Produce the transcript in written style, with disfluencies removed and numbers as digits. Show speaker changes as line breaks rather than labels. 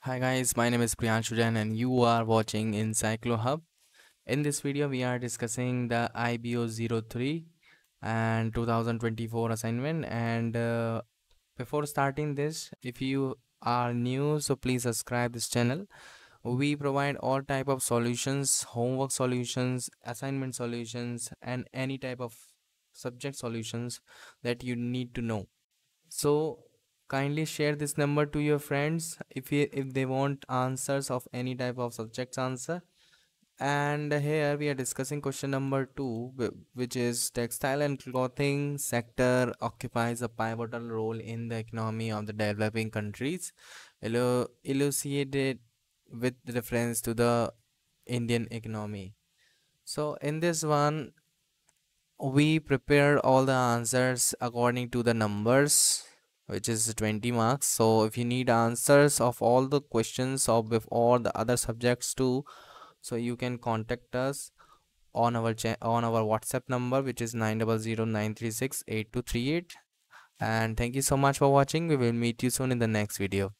Hi guys, my name is Priyanshu Jain and you are watching Encyclo Hub. In this video, we are discussing the IBO 03 and 2024 assignment. And before starting this, if you are new, so please subscribe this channel. We provide all type of solutions, homework solutions, assignment solutions, and any type of subject solutions that you need to know. So kindly share this number to your friends if they want answers of any type of subjects answer. And here we are discussing question number 2, which is textile and clothing sector occupies a pivotal role in the economy of the developing countries. Elucidated with reference to the Indian economy. So in this one, we prepare all the answers according to the numbers, which is 20 marks. So if you need answers of all the questions of all the other subjects too, so you can contact us on our WhatsApp number, which is 9009368 8238. And thank you so much for watching. We will meet you soon in the next video.